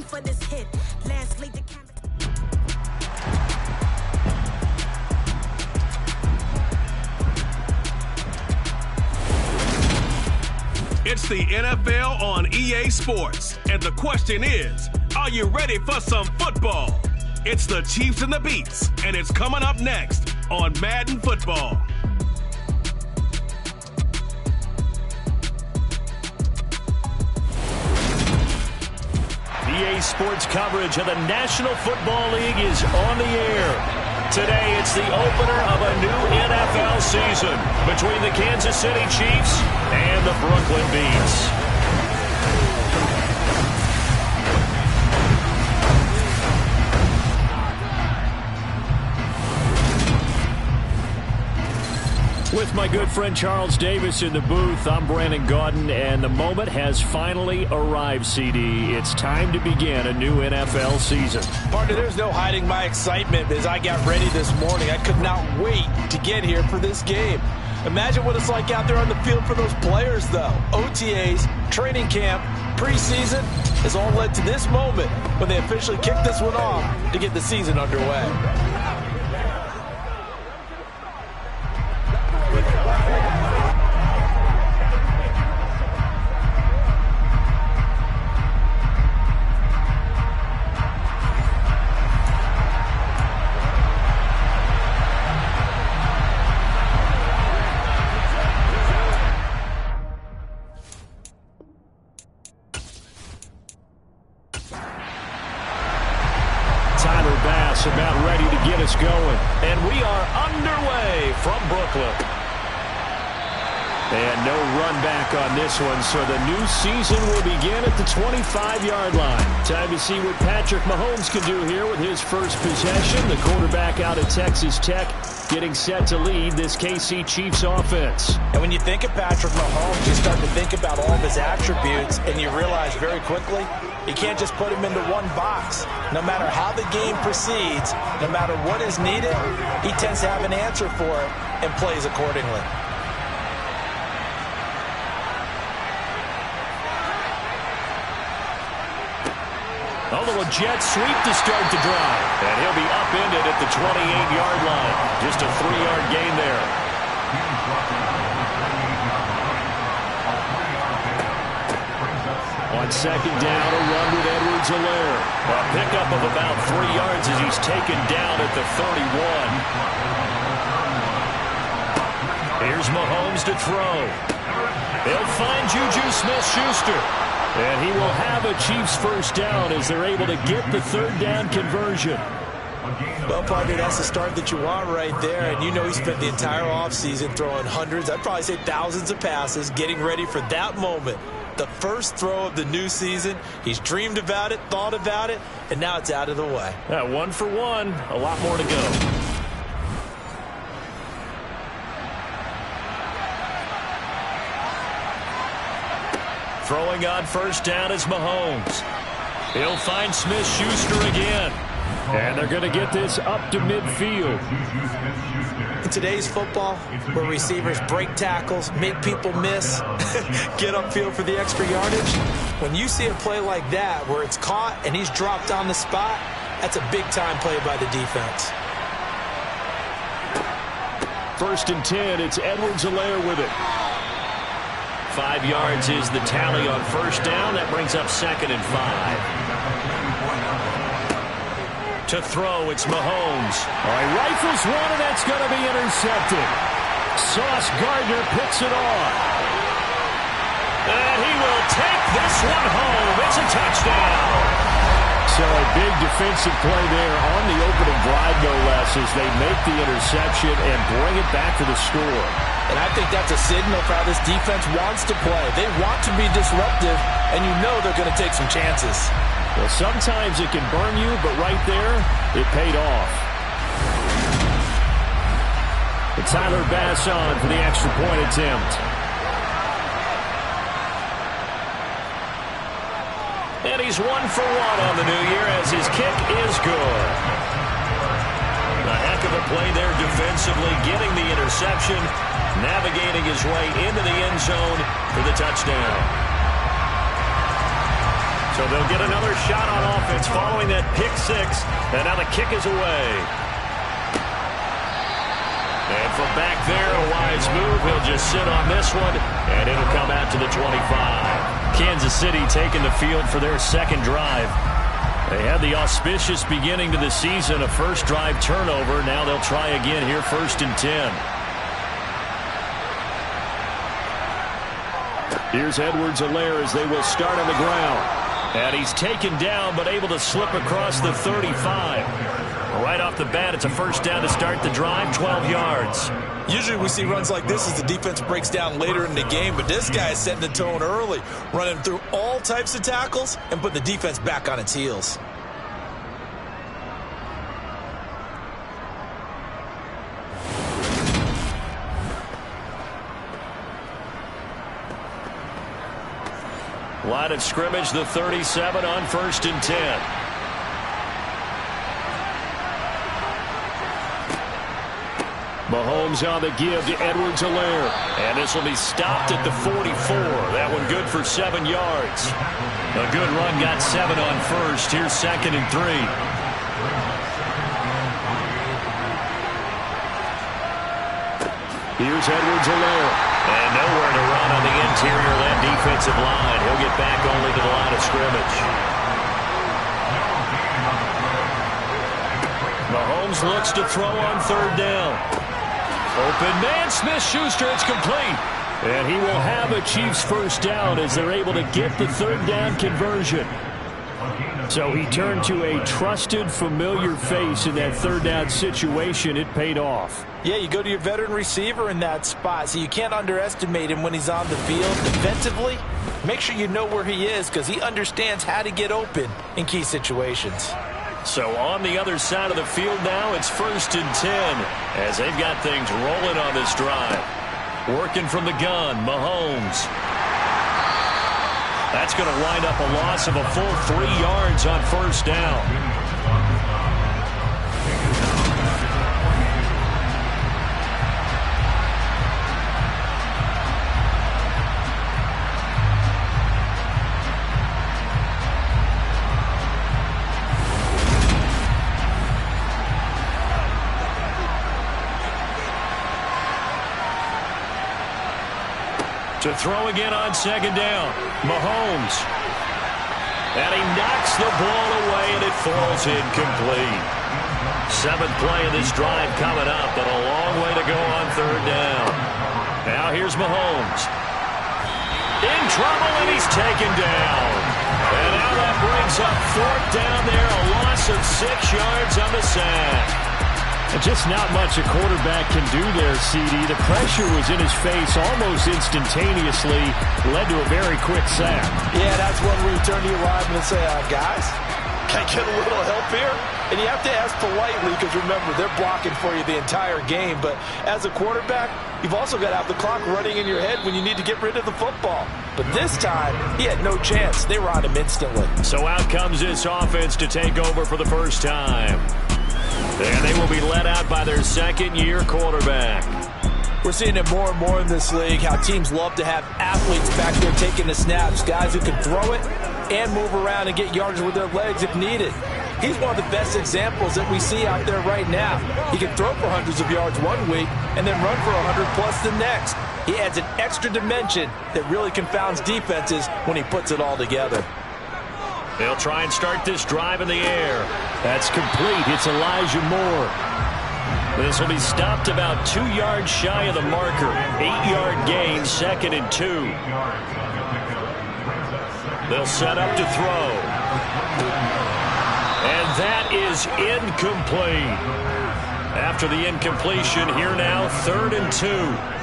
for this hit. Last lead the camera. It's the NFL on EA Sports, and the question is, are you ready for some football? It's the Chiefs and the Beats, and it's coming up next on Madden Football. EA Sports coverage of the National Football League is on the air. Today, it's the opener of a new NFL season between the Kansas City Chiefs and the Brooklyn Beats. With my good friend Charles Davis in the booth, I'm Brandon Gaudin, and the moment has finally arrived, CD. It's time to begin a new NFL season. Partner, there's no hiding my excitement as I got ready this morning. I could not wait to get here for this game. Imagine what it's like out there on the field for those players, though. OTAs, training camp, preseason has all led to this moment when they officially kick this one off to get the season underway. About ready to get us going, and we are underway from Brooklyn. And no run back on this one, so the new season will begin at the 25-yard line. Time to see what Patrick Mahomes can do here with his first possession. The quarterback out of Texas Tech getting set to lead this KC Chiefs offense. And when you think of Patrick Mahomes, you start to think about all of his attributes, and you realize very quickly you can't just put him into one box. No matter how the game proceeds, no matter what is needed, he tends to have an answer for it and plays accordingly. A little jet sweep to start the drive. And he'll be upended at the 28-yard line. Just a 3-yard gain there. On second down, a run with Edwards-Helaire. A pickup of about 3 yards as he's taken down at the 31. Here's Mahomes to throw. They'll find Juju Smith-Schuster. And he will have a Chiefs first down as they're able to get the third down conversion. Well, partner, that's the start that you want right there. And you know he spent the entire offseason throwing hundreds, I'd probably say thousands of passes, getting ready for that moment. The first throw of the new season. He's dreamed about it, thought about it, and now it's out of the way. 1 for 1. A lot more to go. Throwing on first down is Mahomes. He'll find Smith-Schuster again. And they're going to get this up to midfield. In today's football, where receivers break tackles, make people miss, get upfield for the extra yardage, when you see a play like that where it's caught and he's dropped on the spot, that's a big-time play by the defense. 1st and 10, it's Edwards-Helaire with it. 5 yards is the tally on first down. That brings up 2nd and 5. To throw, it's Mahomes. All right, rifles one, and that's going to be intercepted. Sauce Gardner picks it off. And he will take this one home. It's a touchdown. So a big defensive play there on the opening drive, no less, as they make the interception and bring it back for the score. And I think that's a signal for how this defense wants to play. They want to be disruptive, and you know they're going to take some chances. Well, sometimes it can burn you, but right there, it paid off. And Tyler Bass on for the extra point attempt. And he's 1 for 1 on the new year as his kick is good. A heck of a play there defensively, getting the interception, navigating his way into the end zone for the touchdown. So they'll get another shot on offense following that pick six. And now the kick is away. And from back there, a wise move. He'll just sit on this one, and it'll come out to the 25. Kansas City taking the field for their second drive. They had the auspicious beginning to the season, a first drive turnover. Now they'll try again here, 1st and 10. Here's Edwards-Helaire as they will start on the ground. And he's taken down, but able to slip across the 35. Right off the bat, it's a first down to start the drive, 12 yards. Usually we see runs like this as the defense breaks down later in the game, but this guy is setting the tone early, running through all types of tackles and put the defense back on its heels. Line of scrimmage, the 37 on 1st and 10. Mahomes on the give to Edwards-Helaire. And this will be stopped at the 44. That one good for 7 yards. A good run got 7 on first. Here's 2nd and 3. Here's Edwards-Helaire. And nowhere to run on the interior of that defensive line. He'll get back only to the line of scrimmage. Mahomes looks to throw on 3rd down. Open man, Smith-Schuster, it's complete. And he will have a Chiefs first down as they're able to get the 3rd down conversion. So he turned to a trusted, familiar face in that 3rd down situation. It paid off. Yeah, you go to your veteran receiver in that spot, so you can't underestimate him when he's on the field. Defensively, make sure you know where he is because he understands how to get open in key situations. So on the other side of the field now, it's 1st and 10 as they've got things rolling on this drive. Working from the gun, Mahomes. That's going to wind up a loss of a full 3 yards on 1st down. To throw again on 2nd down, Mahomes. And he knocks the ball away, and it falls incomplete. 7th play of this drive coming up, but a long way to go on 3rd down. Now here's Mahomes. In trouble, and he's taken down. And now that brings up 4th down there, a loss of 6 yards on the sack. Just not much a quarterback can do there, CD. The pressure was in his face almost instantaneously, led to a very quick sack. Yeah, that's one where you turn to your lineman and say, guys, can I get a little help here? And you have to ask politely because, remember, they're blocking for you the entire game. But as a quarterback, you've also got to have the clock running in your head when you need to get rid of the football. But this time, he had no chance. They were on him instantly. So out comes this offense to take over for the first time. And they will be led out by their 2nd-year quarterback. We're seeing it more and more in this league, how teams love to have athletes back there taking the snaps, guys who can throw it and move around and get yardage with their legs if needed. He's one of the best examples that we see out there right now. He can throw for hundreds of yards one week and then run for 100+ the next. He adds an extra dimension that really confounds defenses when he puts it all together. They'll try and start this drive in the air. That's complete. It's Elijah Moore. This will be stopped about 2 yards shy of the marker. 8-yard gain, 2nd and 2. They'll set up to throw. And that is incomplete. After the incompletion, here now, 3rd and 2.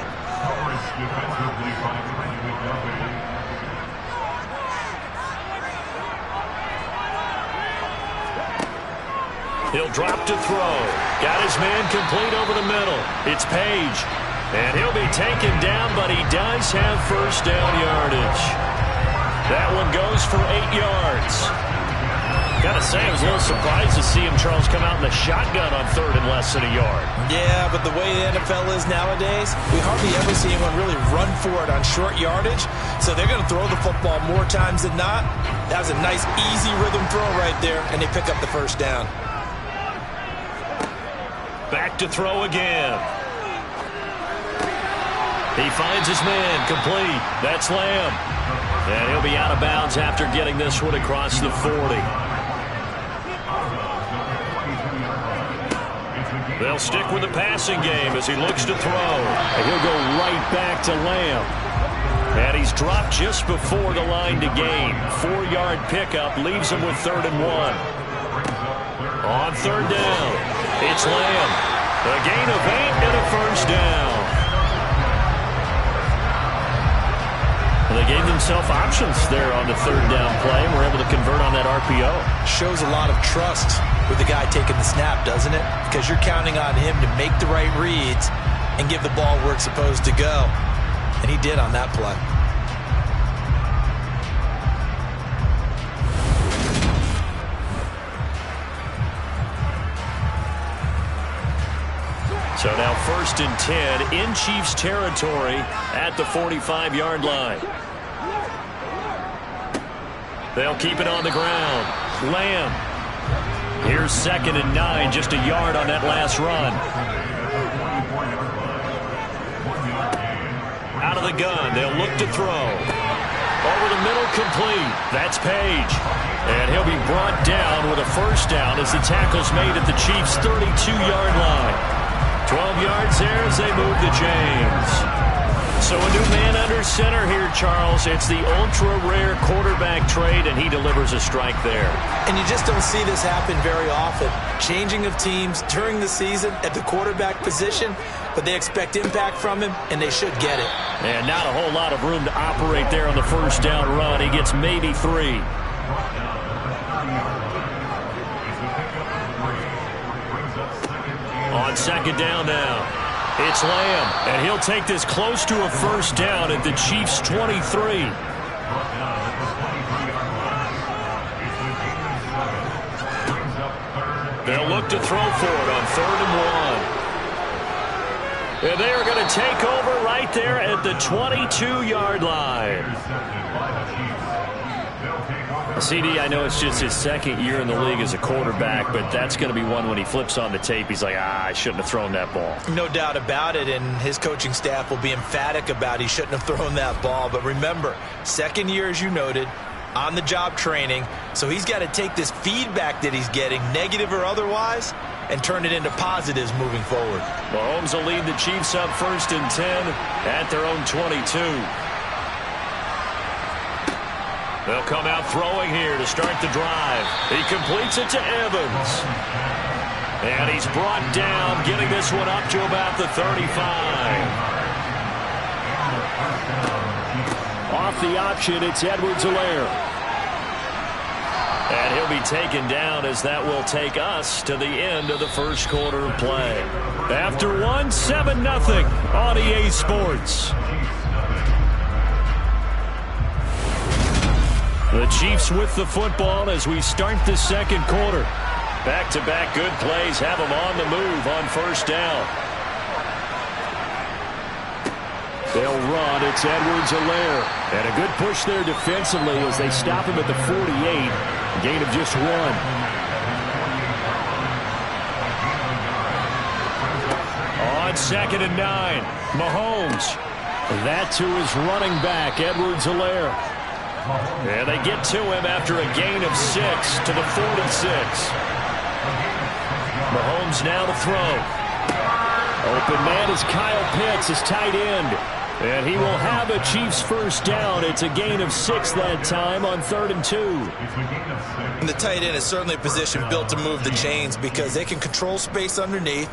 He'll drop to throw. Got his man complete over the middle. It's Page. And he'll be taken down, but he does have first down yardage. That one goes for 8 yards. Gotta say, I was a little surprised to see him, Charles, come out in the shotgun on third and less than a yard. Yeah, but the way the NFL is nowadays, we hardly ever see anyone really run for it on short yardage. So they're going to throw the football more times than not. That was a nice, easy rhythm throw right there, and they pick up the first down. Back to throw again. He finds his man, complete. That's Lamb. And he'll be out of bounds after getting this one across the 40. They'll stick with the passing game as he looks to throw. And he'll go right back to Lamb. And he's dropped just before the line to gain. 4-yard pickup leaves him with 3rd and 1. On 3rd down, it's Lamb. A gain of 8 and a first down. They gave themselves options there on the 3rd down play and were able to convert on that RPO. Shows a lot of trust with the guy taking the snap, doesn't it? Because you're counting on him to make the right reads and give the ball where it's supposed to go. And he did on that play. So now 1st and 10 in Chiefs territory at the 45-yard line. They'll keep it on the ground. Lamb. Here's 2nd and 9, just a yard on that last run. Out of the gun, they'll look to throw. Over the middle, complete. That's Page. And he'll be brought down with a first down as the tackle's made at the Chiefs' 32-yard line. 12 yards there as they move the chains. So a new man under center here, Charles. It's the ultra-rare quarterback trade, and he delivers a strike there. And you just don't see this happen very often. Changing of teams during the season at the quarterback position, but they expect impact from him, and they should get it. And not a whole lot of room to operate there on the first down run. He gets maybe 3. On 2nd down now, it's Lamb, and he'll take this close to a first down at the Chiefs' 23. They'll look to throw for it on 3rd and 1. And they are going to take over right there at the 22-yard line. CD, I know it's just his 2nd year in the league as a quarterback, but that's going to be one when he flips on the tape. He's like, I shouldn't have thrown that ball. No doubt about it, and his coaching staff will be emphatic about he shouldn't have thrown that ball. But remember, 2nd year, as you noted, on-the-job training, so he's got to take this feedback that he's getting, negative or otherwise, and turn it into positives moving forward. Mahomes will lead the Chiefs up 1st and 10 at their own 22. They'll come out throwing here to start the drive. He completes it to Evans. And he's brought down, getting this one up to about the 35. Off the option, it's Edwards-Helaire. And he'll be taken down as that will take us to the end of the first quarter of play. After one, 7-0 on EA Sports. The Chiefs with the football as we start the second quarter. Back-to-back good plays have them on the move on first down. They'll run. It's Edwards-Helaire. And a good push there defensively as they stop him at the 48. Gain of just 1. On 2nd and 9, Mahomes. That to his running back, Edwards-Helaire. And they get to him after a gain of 6 to the 46. Mahomes now to throw. Open man is Kyle Pitts, his tight end. And he will have a Chiefs first down. It's a gain of 6 that time on 3rd and 2. And the tight end is certainly a position built to move the chains because they can control space underneath.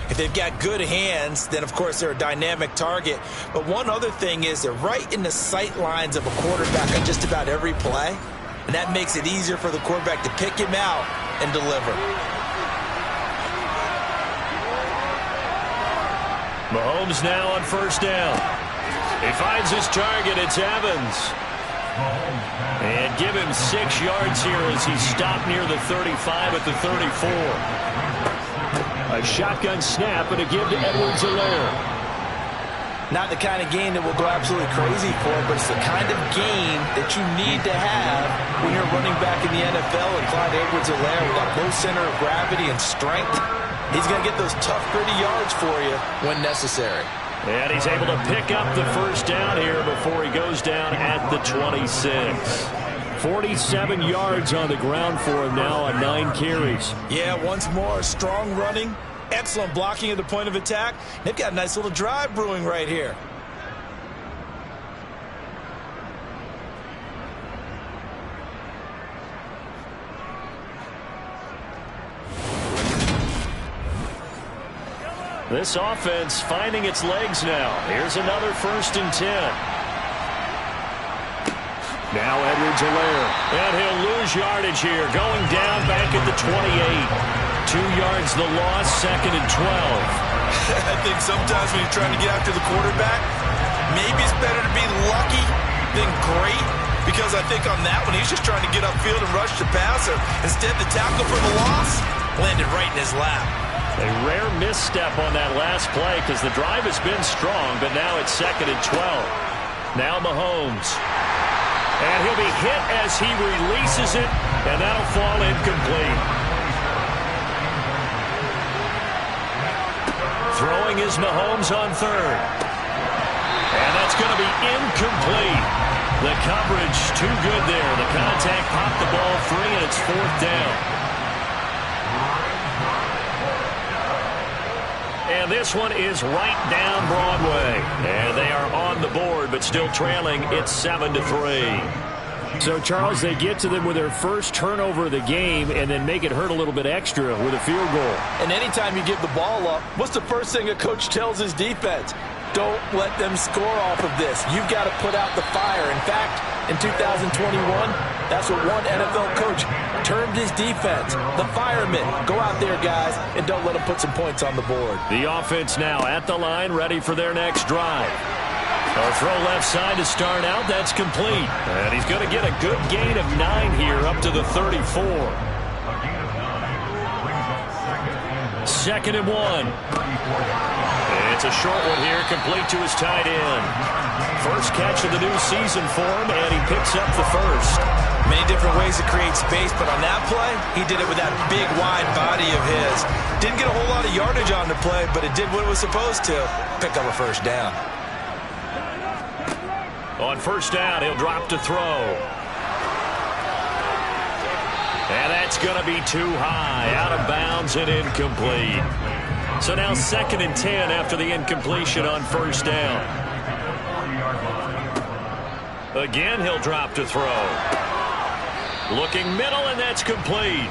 If they've got good hands, then, of course, they're a dynamic target. But one other thing is they're right in the sight lines of a quarterback on just about every play. And that makes it easier for the quarterback to pick him out and deliver. Mahomes now on first down. He finds his target. It's Evans. And give him 6 yards here as he stopped near the 35 at the 34. A shotgun snap and a give to Edwards-Helaire. Not the kind of game that will go absolutely crazy for, but it's the kind of game that you need to have when you're running back in the NFL. And Clyde Edwards-Helaire, with that low center of gravity and strength, he's going to get those tough, gritty yards for you when necessary. And he's able to pick up the first down here before he goes down at the 26. 47 yards on the ground for him now on 9 carries. Yeah, once more, strong running. Excellent blocking at the point of attack. They've got a nice little drive brewing right here. This offense finding its legs now. Here's another 1st and 10. Now Edwards-Helaire. And he'll lose yardage here. Going down back at the 28. 2 yards the loss, 2nd and 12. I think sometimes when you're trying to get after the quarterback, maybe it's better to be lucky than great, because I think on that one, he's just trying to get upfield and rush the passer. Instead, the tackle for the loss landed right in his lap. A rare misstep on that last play because the drive has been strong, but now it's 2nd and 12. Now Mahomes. And he'll be hit as he releases it, and that'll fall incomplete. Throwing is Mahomes on 3rd. And that's going to be incomplete. The coverage too good there. The contact popped the ball free, and it's 4th down. And this one is right down Broadway. And they are on the board, but still trailing. It's 7-3. So, Charles, they get to them with their first turnover of the game and then make it hurt a little bit extra with a field goal. And anytime you give the ball up, what's the first thing a coach tells his defense? Don't let them score off of this. You've got to put out the fire. In fact, in 2021, that's what one NFL coach termed his defense, the firemen. Go out there, guys, and don't let them put some points on the board. The offense now at the line, ready for their next drive. A throw left side to start out. That's complete. And he's going to get a good gain of 9 here up to the 34. 2nd and 1. It's a short one here, complete to his tight end. First catch of the new season for him, and he picks up the first. Many different ways to create space, but on that play, he did it with that big, wide body of his. Didn't get a whole lot of yardage on the play, but it did what it was supposed to. Pick up a first down. On 1st down, he'll drop to throw. And that's going to be too high, out of bounds and incomplete. So now 2nd and 10 after the incompletion on 1st down. Again, he'll drop to throw. Looking middle, and that's complete.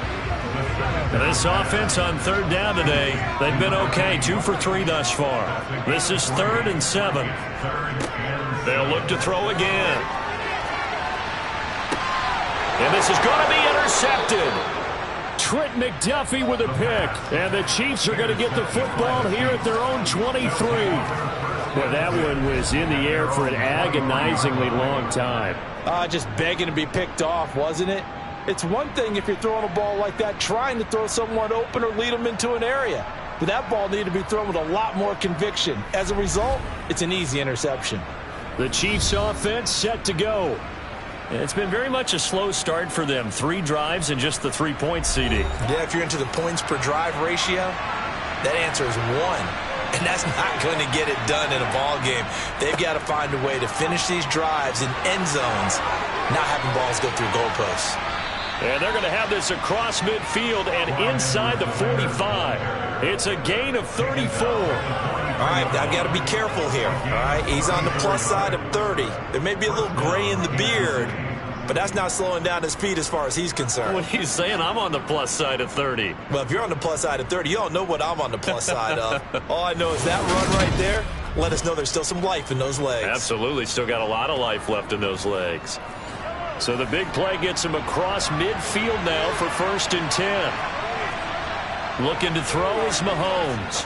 This offense on 3rd down today, they've been okay, 2 for 3 thus far. This is 3rd and 7. They'll look to throw again. And this is going to be intercepted. Trent McDuffie with a pick. And the Chiefs are going to get the football here at their own 23. Well, that one was in the air for an agonizingly long time. Just begging to be picked off, wasn't it? It's one thing if you're throwing a ball like that, trying to throw someone open or lead them into an area. But that ball needed to be thrown with a lot more conviction. As a result, it's an easy interception. The Chiefs offense set to go. And it's been very much a slow start for them. 3 drives and just the 3 points, CD. Yeah, if you're into the points per drive ratio, that answer is 1. And that's not going to get it done in a ball game. They've got to find a way to finish these drives in end zones, not having balls go through goalposts. And they're going to have this across midfield and inside the 45. It's a gain of 34. All right, I've got to be careful here. All right, he's on the plus side of 30. There may be a little gray in the beard, but that's not slowing down his speed as far as he's concerned. What are you saying? I'm on the plus side of 30. Well, if you're on the plus side of 30, you don't know what I'm on the plus side of. All I know is that run right there, let us know there's still some life in those legs. Absolutely, still got a lot of life left in those legs. So the big play gets him across midfield now for 1st and 10. Looking to throw is Mahomes.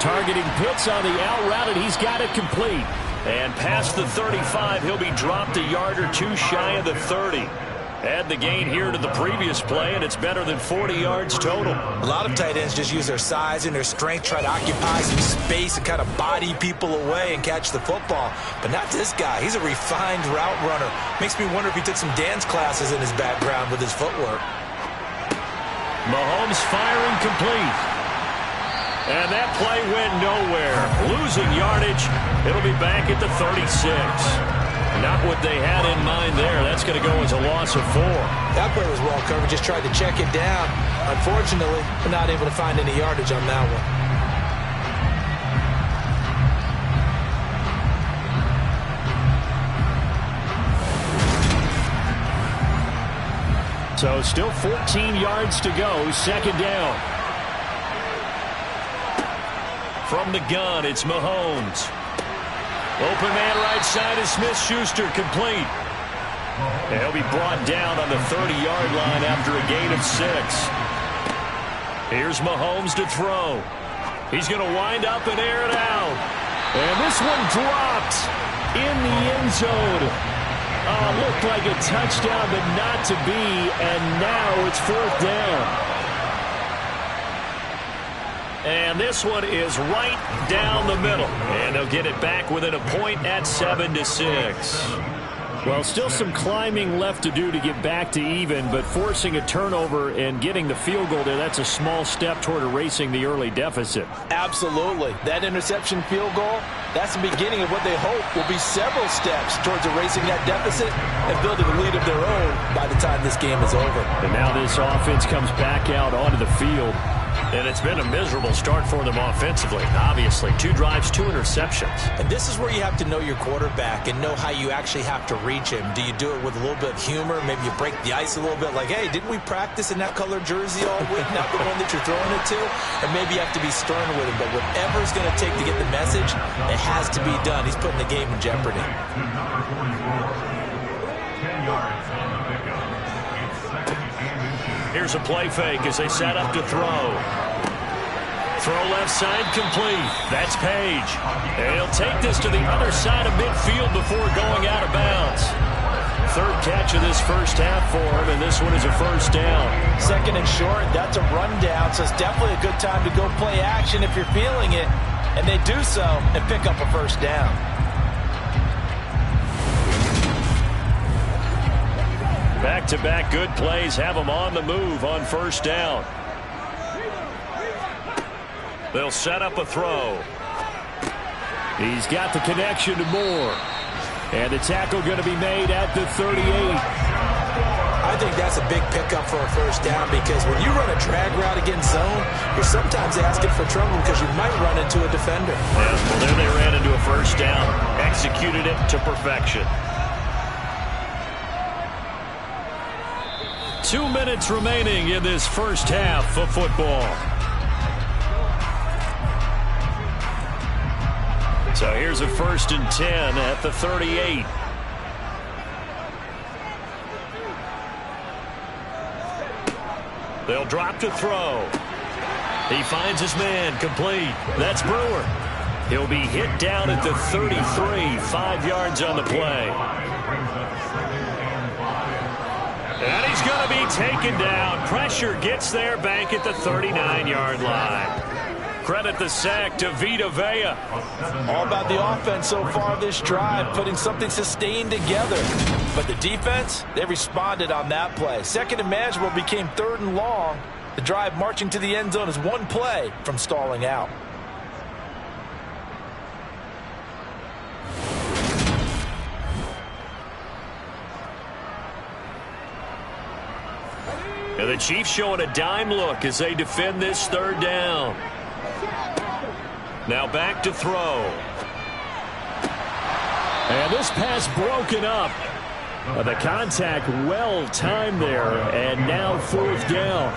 Targeting Pitts on the out route, and he's got it complete. And past the 35, he'll be dropped a yard or two shy of the 30. Add the gain here to the previous play, and it's better than 40 yards total. A lot of tight ends just use their size and their strength, try to occupy some space and kind of body people away and catch the football. But not this guy. He's a refined route runner. Makes me wonder if he took some dance classes in his background with his footwork. Mahomes firing complete. And that play went nowhere. Losing yardage. It'll be back at the 36. Not what they had in mind there. That's going to go as a loss of 4. That play was well covered. Just tried to check it down. Unfortunately, we're not able to find any yardage on that one. So still 14 yards to go. Second down. From the gun, it's Mahomes. Open man right side is Smith-Schuster, complete. And he'll be brought down on the 30-yard line after a gain of 6. Here's Mahomes to throw. He's going to wind up and air it out. And this one dropped in the end zone. Looked like a touchdown, but not to be. And now it's 4th down. And this one is right down the middle. And they'll get it back within a point at 7-6. Well, still some climbing left to do to get back to even, but forcing a turnover and getting the field goal there, that's a small step toward erasing the early deficit. Absolutely. That interception field goal, that's the beginning of what they hope will be several steps towards erasing that deficit and building a lead of their own by the time this game is over. And now this offense comes back out onto the field. And it's been a miserable start for them offensively, obviously. 2 drives, 2 interceptions. And this is where you have to know your quarterback and know how you actually have to reach him. Do you do it with a little bit of humor? Maybe you break the ice a little bit like, hey, didn't we practice in that colored jersey all week? Not the one that you're throwing it to? Or maybe you have to be stern with him. But whatever it's going to take to get the message, it has to be done. He's putting the game in jeopardy. Here's a play fake as they set up to throw. Throw left side complete. That's Page. And he'll take this to the other side of midfield before going out of bounds. 3rd catch of this first half for him, and this one is a first down. 2nd and short, that's a rundown, so it's definitely a good time to go play action if you're feeling it. And they do so and pick up a first down. Back-to-back good plays have them on the move on first down. They'll set up a throw. He's got the connection to Moore. And the tackle going to be made at the 38. I think that's a big pickup for a first down because when you run a drag route against zone, you're sometimes asking for trouble because you might run into a defender. Yeah, well, there they ran into a first down. Executed it to perfection. 2 minutes remaining in this first half of football. So here's a 1st and 10 at the 38. They'll drop to throw. He finds his man, complete. That's Brewer. He'll be hit down at the 33, 5 yards on the play. And he's going to be taken down. Pressure gets there back at the 39-yard line. Credit the sack to Vita Vea. All about the offense so far this drive, putting something sustained together. But the defense, they responded on that play. 2nd and manageable became 3rd and long. The drive marching to the end zone is 1 play from stalling out. And the Chiefs showing a dime look as they defend this 3rd down. Now back to throw. And this pass broken up. The contact well timed there. And now 4th down.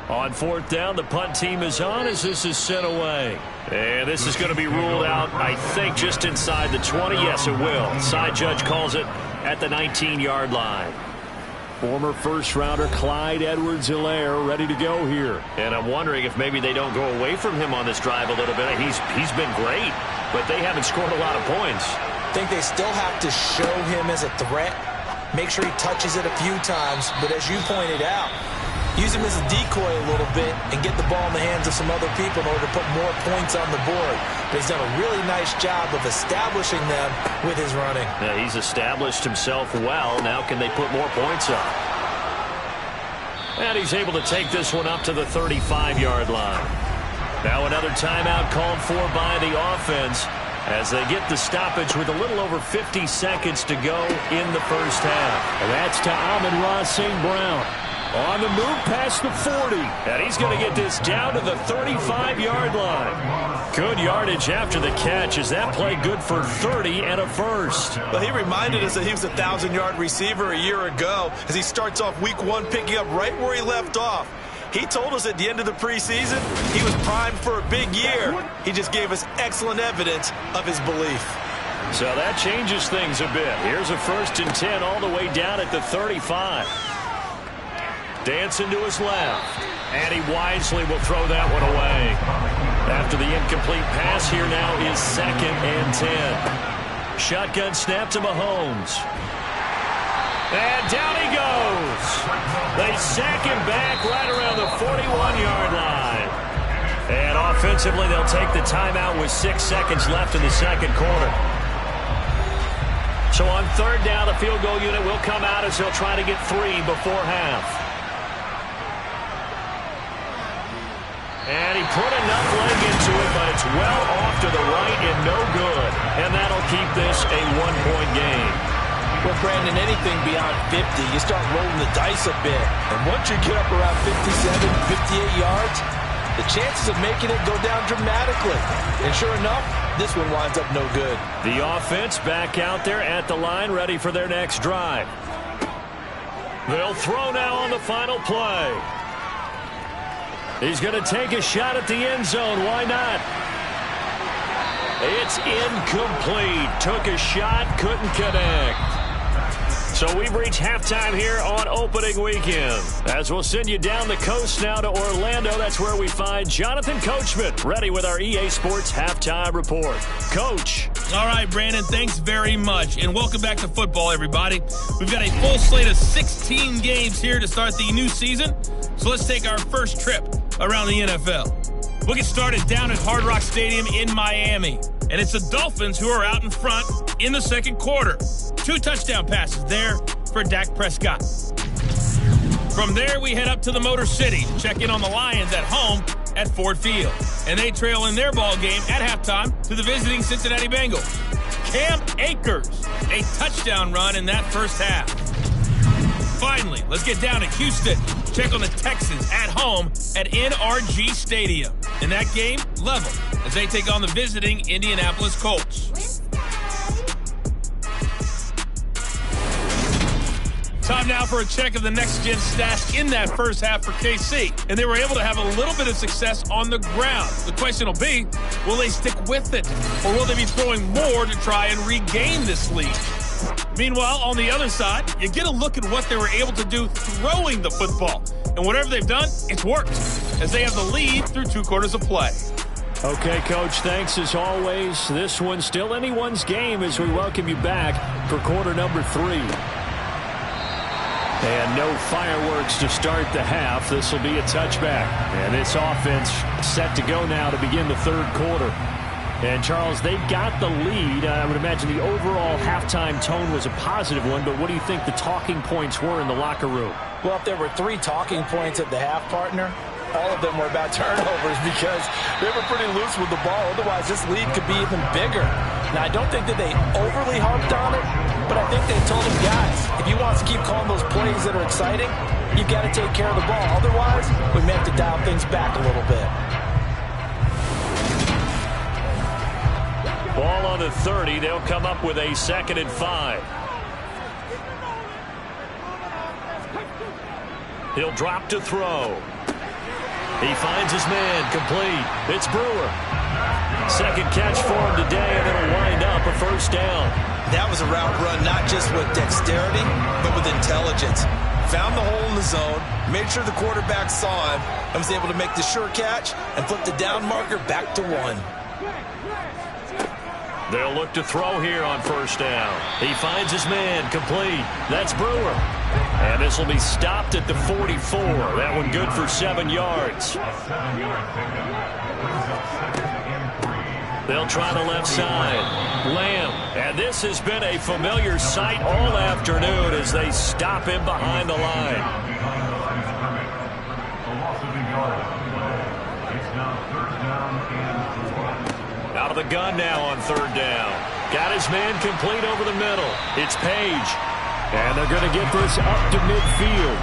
On 4th down, the punt team is on as this is sent away. And this is going to be ruled out, I think, just inside the 20. Yes, it will. Side judge calls it at the 19-yard line. Former first-rounder Clyde Edwards-Helaire ready to go here. And I'm wondering if maybe they don't go away from him on this drive a little bit. He's been great. but they haven't scored a lot of points. I think they still have to show him as a threat, make sure he touches it a few times, but as you pointed out, use him as a decoy a little bit and get the ball in the hands of some other people in order to put more points on the board. But he's done a really nice job of establishing them with his running. Yeah, he's established himself well. Now can they put more points up? And he's able to take this one up to the 35-yard line. Now another timeout called for by the offense as they get the stoppage with a little over 50 seconds to go in the first half. And that's to Amon-Ra St. Brown. On the move past the 40. And he's going to get this down to the 35-yard line. Good yardage after the catch as that play good for 30 and a first. Well, he reminded us that he was a 1,000-yard receiver a year ago as he starts off week 1 picking up right where he left off. He told us at the end of the preseason he was primed for a big year. He just gave us excellent evidence of his belief. So that changes things a bit. Here's a 1st and 10 all the way down at the 35. Dancing to his left. And he wisely will throw that one away. After the incomplete pass, here now is 2nd and 10. Shotgun snap to Mahomes. And down he goes. They sack him back right around the 41-yard line. And offensively, they'll take the timeout with 6 seconds left in the second quarter. So on 3rd down, the field goal unit will come out as they'll try to get 3 before half. And he put enough leg into it, but it's well off to the right and no good. And that'll keep this a 1-point game. Well, Brandon, anything beyond 50, you start rolling the dice a bit. And once you get up around 57, 58 yards, the chances of making it go down dramatically. And sure enough, this one winds up no good. The offense back out there at the line, ready for their next drive. They'll throw now on the final play. He's going to take a shot at the end zone. Why not? It's incomplete. Took a shot, couldn't connect. So we've reached halftime here on opening weekend. As we'll send you down the coast now to Orlando, that's where we find Jonathan Coachman, ready with our EA Sports Halftime Report. Coach. All right, Brandon, thanks very much. And welcome back to football, everybody. We've got a full slate of 16 games here to start the new season. So let's take our first trip around the NFL. We'll get started down at Hard Rock Stadium in Miami. And it's the Dolphins who are out in front in the second quarter. 2 touchdown passes there for Dak Prescott. From there, we head up to the Motor City to check in on the Lions at home at Ford Field. And they trail in their ball game at halftime to the visiting Cincinnati Bengals. Cam Akers, a touchdown run in that first half. Finally, let's get down to Houston. Check on the Texans at home at NRG Stadium. In that game, level as they take on the visiting Indianapolis Colts. Time now for a check of the next-gen stats in that first half for KC. And they were able to have a little bit of success on the ground. The question will be, will they stick with it? Or will they be throwing more to try and regain this lead? Meanwhile, on the other side, you get a look at what they were able to do throwing the football. And whatever they've done, it's worked, as they have the lead through 2 quarters of play. Okay, Coach, thanks as always. This one's still anyone's game as we welcome you back for quarter number 3. And no fireworks to start the half. This will be a touchback. And this offense set to go now to begin the 3rd quarter. And, Charles, they've got the lead. I would imagine the overall halftime tone was a positive one, but what do you think the talking points were in the locker room? Well, if there were 3 talking points at the half, partner, all of them were about turnovers because they were pretty loose with the ball. Otherwise, this lead could be even bigger. Now, I don't think that they overly harped on it, but I think they told them, guys, if you want us to keep calling those plays that are exciting, you've got to take care of the ball. Otherwise, we may have to dial things back a little bit. Ball on the 30. They'll come up with a 2nd and 5. He'll drop to throw. He finds his man, complete. It's Brewer. 2nd catch for him today, and it'll wind up a first down. That was a route run not just with dexterity, but with intelligence. Found the hole in the zone, made sure the quarterback saw him, and was able to make the sure catch and flip the down marker back to 1. They'll look to throw here on first down. He finds his man, complete. That's Brewer. And this will be stopped at the 44. That one good for 7 yards. They'll try the left side. Lamb. And this has been a familiar sight all afternoon as they stop him behind the line. Out of the gun now on third down. Got his man complete over the middle. It's Page. And they're going to get this up to midfield.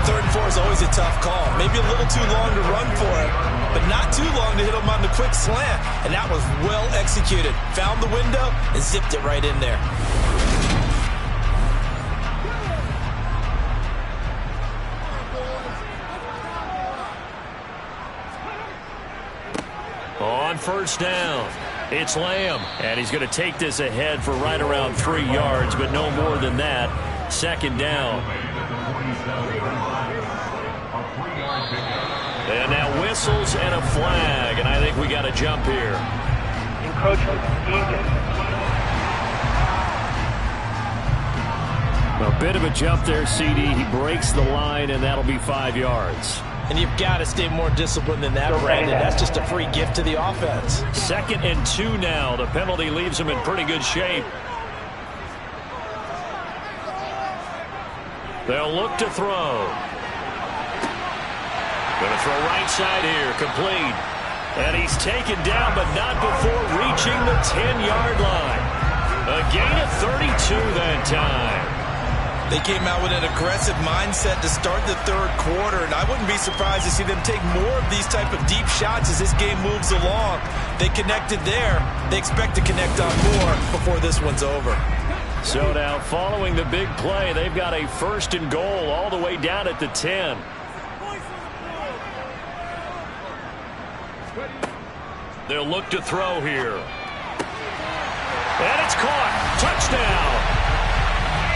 3rd and 4 is always a tough call. Maybe a little too long to run for it, but not too long to hit him on the quick slant. And that was well executed. Found the window and zipped it right in there. On first down, it's Lamb, and he's going to take this ahead for right around 3 yards, but no more than that. 2nd down. And now whistles and a flag, and I think we got a jump here. Encroachment. A bit of a jump there, CD. He breaks the line, and that'll be 5 yards. And you've got to stay more disciplined than that, Brandon. That's just a free gift to the offense. 2nd and 2 now. The penalty leaves him in pretty good shape. They'll look to throw. Going to throw right side here, complete. And he's taken down, but not before reaching the 10-yard line. A gain of 32 that time. They came out with an aggressive mindset to start the 3rd quarter, and I wouldn't be surprised to see them take more of these type of deep shots as this game moves along. They connected there. They expect to connect on more before this one's over. So now, following the big play, they've got a 1st and goal all the way down at the 10. They'll look to throw here. And it's caught. Touchdown.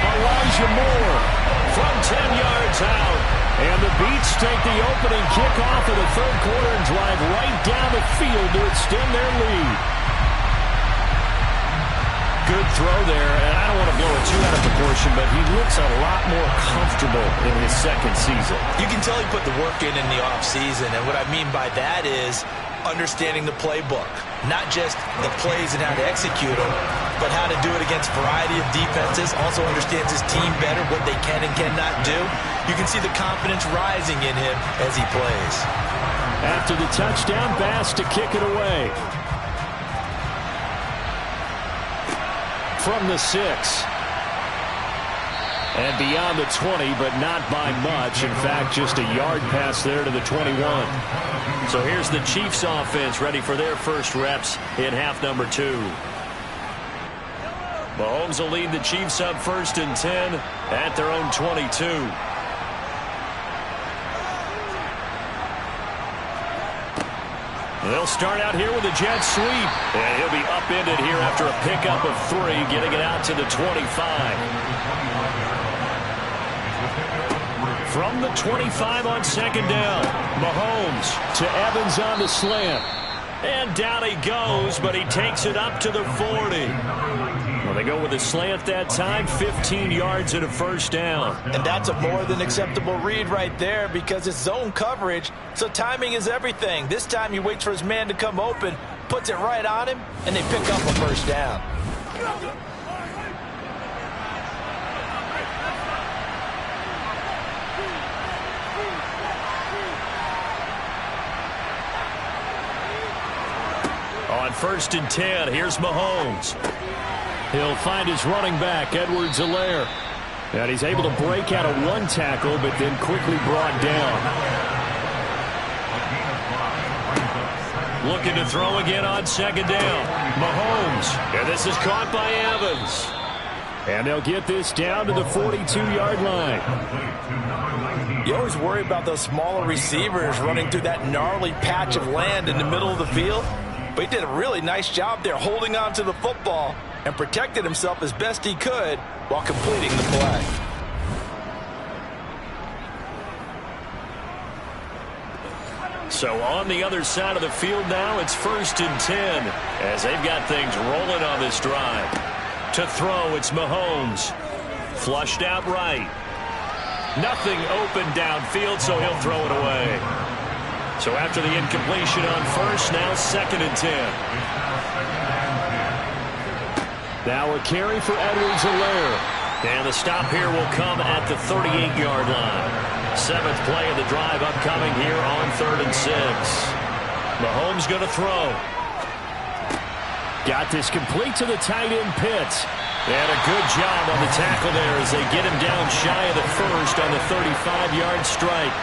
Elijah Moore from 10 yards out. And the Beats take the opening kickoff of the 3rd quarter and drive right down the field to extend their lead. Good throw there, and I don't want to blow it too out of proportion, but he looks a lot more comfortable in his 2nd season. You can tell he put the work in the offseason, and what I mean by that is understanding the playbook. Not just the plays and how to execute them, but how to do it against a variety of defenses. Also understands his team better, what they can and cannot do. You can see the confidence rising in him as he plays. After the touchdown, Bass to kick it away. From the 6. And beyond the 20, but not by much. In fact, just a yard pass there to the 21. So here's the Chiefs offense ready for their first reps in half number 2. Mahomes will lead the Chiefs up 1st and 10 at their own 22. They'll start out here with a jet sweep. And he'll be upended here after a pickup of 3, getting it out to the 25. From the 25 on 2nd down. Mahomes to Evans on the slant. And down he goes, but he takes it up to the 40. Well, they go with a slant that time, 15 yards and a 1st down. And that's a more than acceptable read right there because it's zone coverage, so timing is everything. This time he waits for his man to come open, puts it right on him, and they pick up a 1st down. On 1st and 10, here's Mahomes. He'll find his running back, Edwards-Helaire. And he's able to break out of 1 tackle, but then quickly brought down. Looking to throw again on 2nd down. Mahomes. And this is caught by Evans. And they'll get this down to the 42-yard line. You always worry about those smaller receivers running through that gnarly patch of land in the middle of the field. But he did a really nice job there holding on to the football and protected himself as best he could while completing the play. So on the other side of the field now, it's 1st and 10 as they've got things rolling on this drive. To throw, it's Mahomes. Flushed out right. Nothing open downfield, so he'll throw it away. So after the incompletion on first, now 2nd and 10. Now a carry for Edwards-Helaire. And the stop here will come at the 38-yard line. 7th play of the drive upcoming here on 3rd and 6. Mahomes going to throw. Got this complete to the tight end Pitts. And a good job on the tackle there as they get him down shy of the first on the 35-yard strike.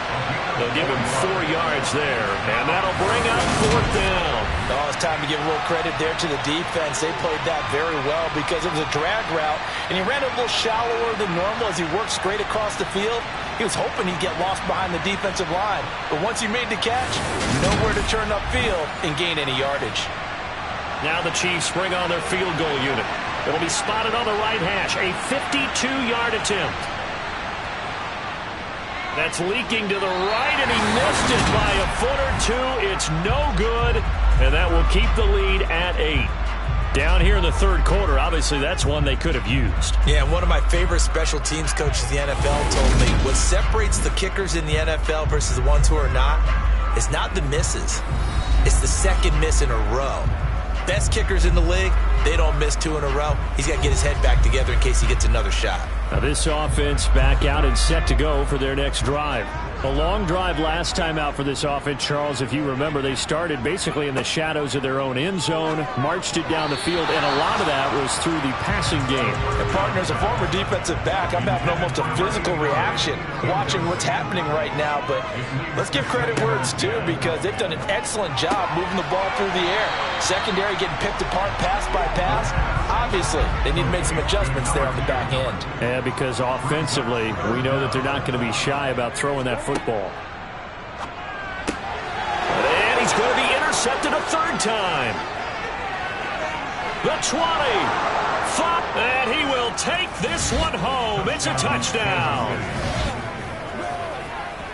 They'll give him 4 yards there, and that'll bring up 4th down. Oh, it's time to give a little credit there to the defense. They played that very well because it was a drag route, and he ran a little shallower than normal as he worked straight across the field. He was hoping he'd get lost behind the defensive line, but once he made the catch, nowhere to turn upfield and gain any yardage. Now the Chiefs bring on their field goal unit. It'll be spotted on the right hash, a 52-yard attempt. That's leaking to the right, and he missed it by a foot or two. It's no good, and that will keep the lead at 8. Down here in the 3rd quarter, obviously that's one they could have used. Yeah, and one of my favorite special teams coaches in the NFL told me what separates the kickers in the NFL versus the ones who are not is not the misses. It's the second miss in a row. Best kickers in the league, they don't miss 2 in a row. He's got to get his head back together in case he gets another shot. Now this offense back out and set to go for their next drive. A long drive last time out for this offense, Charles. If you remember, they started basically in the shadows of their own end zone, marched it down the field, and a lot of that was through the passing game. And partner, as a former defensive back, I'm having almost a physical reaction watching what's happening right now. But let's give credit where it's due because they've done an excellent job moving the ball through the air. Secondary getting picked apart pass by pass. Obviously, they need to make some adjustments there on the back end. Yeah, because offensively, we know that they're not going to be shy about throwing that football. And he's going to be intercepted a 3rd time. The 20. And he will take this one home. It's a touchdown.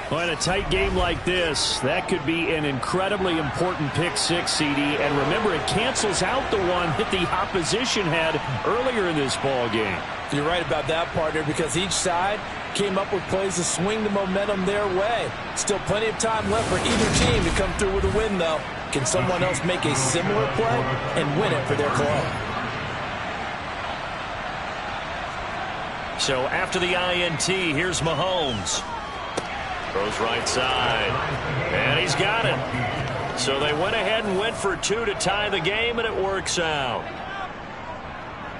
Well, in a tight game like this, that could be an incredibly important pick-6, CD. And remember, it cancels out the one that the opposition had earlier in this ball game. You're right about that, partner, because each side came up with plays to swing the momentum their way. Still plenty of time left for either team to come through with a win, though. Can someone else make a similar play and win it for their club? So after the INT, here's Mahomes. Throws right side. And he's got it. So they went ahead and went for 2 to tie the game, and it works out.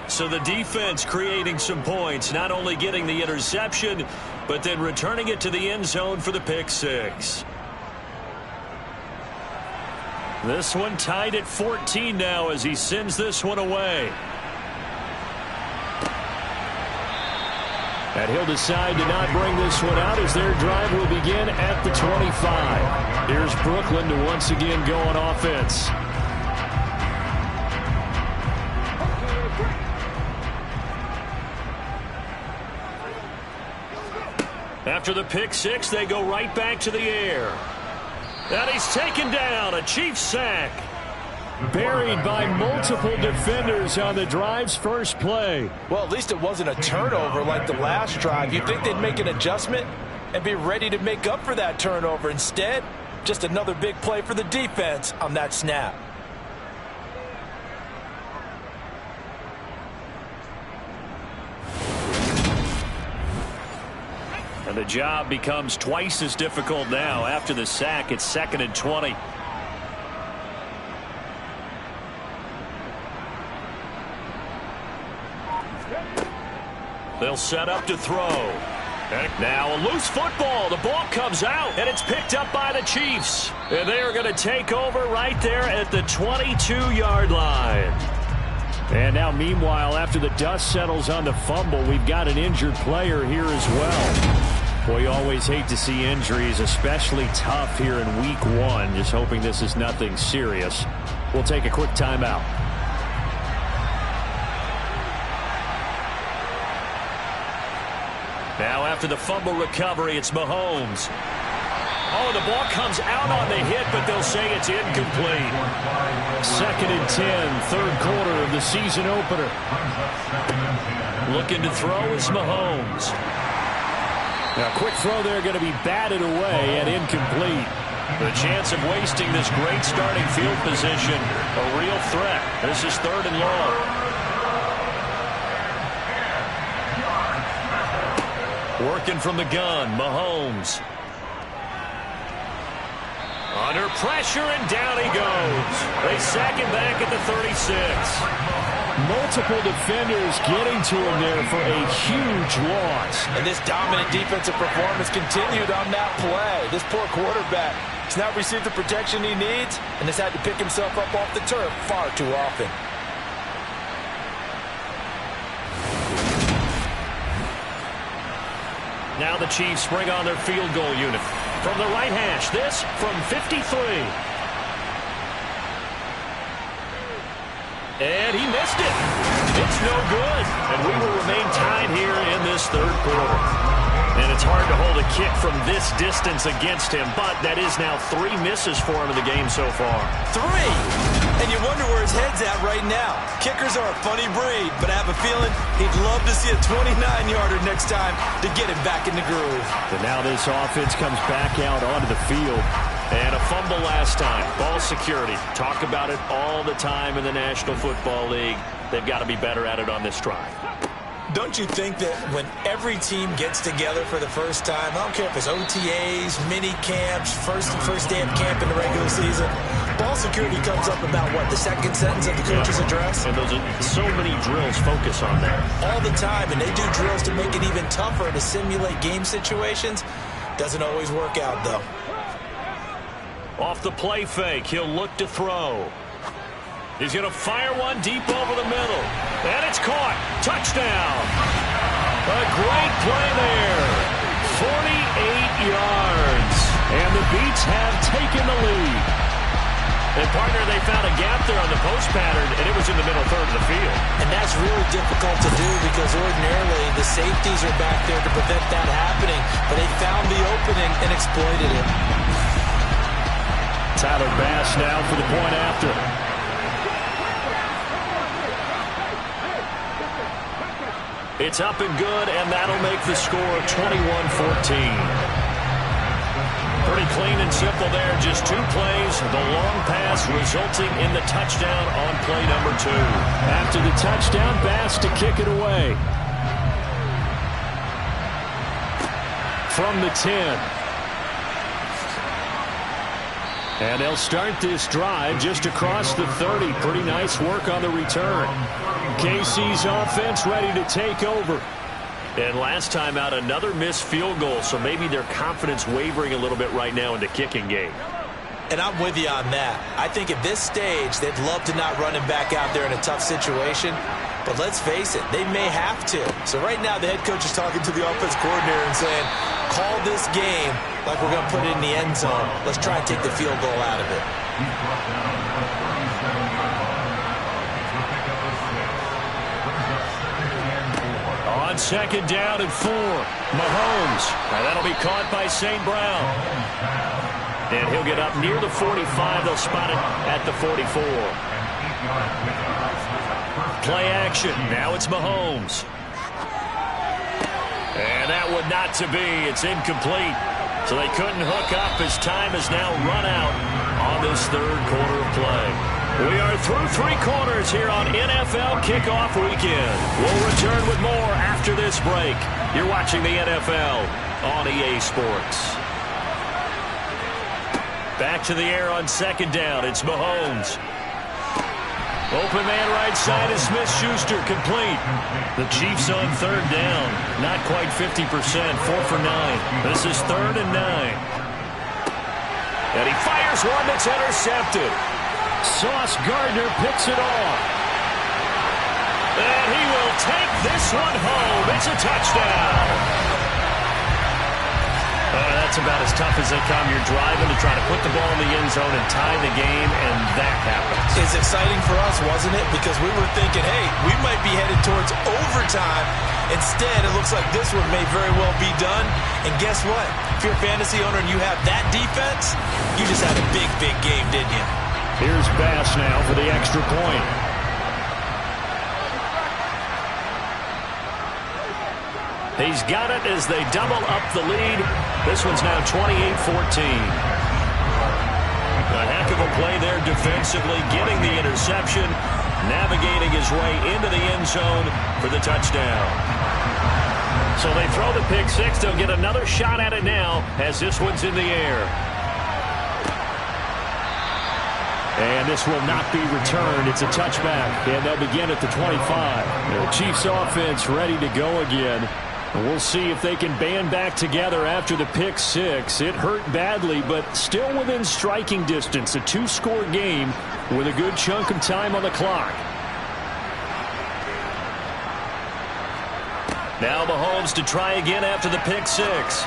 So the defense creating some points, not only getting the interception, but then returning it to the end zone for the pick-6. This one tied at 14 now as he sends this one away. And he'll decide to not bring this one out as their drive will begin at the 25. Here's Brooklyn to once again go on offense. After the pick-6, they go right back to the air. And he's taken down, a Chiefs sack. Buried by multiple defenders on the drive's first play. Well, at least it wasn't a turnover like the last drive. You'd think they'd make an adjustment and be ready to make up for that turnover. Instead, just another big play for the defense on that snap. And the job becomes twice as difficult now. After the sack, it's 2nd and 20. They'll set up to throw. And now a loose football. The ball comes out, and it's picked up by the Chiefs. And they are going to take over right there at the 22-yard line. And now, meanwhile, after the dust settles on the fumble, we've got an injured player here as well. Boy, you always hate to see injuries, especially tough here in week 1. Just hoping this is nothing serious. We'll take a quick timeout. Now after the fumble recovery, it's Mahomes. Oh, the ball comes out on the hit, but they'll say it's incomplete. 2nd and 10, third quarter of the season opener. Looking to throw is Mahomes. Now, quick throw there going to be batted away and incomplete. The chance of wasting this great starting field position, a real threat. This is 3rd and long. Working from the gun, Mahomes. Under pressure, and down he goes. They sack him back at the 36. Multiple defenders getting to him there for a huge loss. And this dominant defensive performance continued on that play. This poor quarterback has not received the protection he needs and has had to pick himself up off the turf far too often. Now the Chiefs bring on their field goal unit. From the right hash, this from 53. And he missed it. It's no good. And we will remain tied here in this 3rd quarter. And it's hard to hold a kick from this distance against him, but that is now 3 misses for him in the game so far. 3! And you wonder where his head's at right now. Kickers are a funny breed, but I have a feeling he'd love to see a 29-yarder next time to get him back in the groove. And now this offense comes back out onto the field. And a fumble last time. Ball security. Talk about it all the time in the National Football League. They've got to be better at it on this drive. Don't you think that when every team gets together for the first time, I don't care if it's OTAs, mini camps, first day of camp in the regular season, ball security comes up about, what, the 2nd sentence of the coach's address? And those are so many drills focus on that. All the time, and they do drills to make it even tougher to simulate game situations. Doesn't always work out, though. Off the play fake, he'll look to throw. He's going to fire one deep over the middle. And it's caught. Touchdown. A great play there. 48 yards. And the Beats have taken the lead. And, partner, they found a gap there on the post pattern, and it was in the middle 3rd of the field. And that's really difficult to do because ordinarily the safeties are back there to prevent that happening. But they found the opening and exploited it. Tyler Bass now for the point after. It's up and good, and that'll make the score 21-14. Pretty clean and simple there. Just 2 plays. The long pass resulting in the touchdown on play number 2. After the touchdown, Bass to kick it away. From the 10. And they'll start this drive just across the 30. Pretty nice work on the return. KC's offense ready to take over. And last time out, another missed field goal, so maybe their confidence wavering a little bit right now in the kicking game. And I'm with you on that. I think at this stage, they'd love to not run him back out there in a tough situation. But let's face it, they may have to. So right now, the head coach is talking to the offense coordinator and saying, call this game like we're going to put it in the end zone. Let's try and take the field goal out of it. On 2nd down and 4, Mahomes. And that'll be caught by St. Brown. And he'll get up near the 45. They'll spot it at the 44. Play action. Now it's Mahomes. And that one not to be. It's incomplete. So they couldn't hook up as time has now run out on this 3rd quarter of play. We are through 3 quarters here on NFL Kickoff Weekend. We'll return with more after this break. You're watching the NFL on EA Sports. Back to the air on 2nd down. It's Mahomes. Open man right side is Smith-Schuster, complete. The Chiefs on 3rd down. Not quite 50%, 4 for 9. This is 3rd and 9. And he fires one that's intercepted. Sauce Gardner picks it off. And he will take this one home. It's a touchdown. That's about as tough as they come. You're driving to try to put the ball in the end zone and tie the game, and that happens. It's exciting for us, wasn't it? Because we were thinking, hey, we might be headed towards overtime overtime. Instead, it looks like this one may very well be done. And guess what? If you're a fantasy owner and you have that defense, you just had a big, big game, didn't you? Here's Bass now for the extra point. He's got it as they double up the lead. This one's now 28-14. A heck of a play there defensively, getting the interception, navigating his way into the end zone for the touchdown. So they throw the pick six. They'll get another shot at it now as this one's in the air. And this will not be returned. It's a touchback, and they'll begin at the 25. The Chiefs offense ready to go again. We'll see if they can band back together after the pick six. It hurt badly, but still within striking distance. A two-score game with a good chunk of time on the clock. Now Mahomes to try again after the pick six.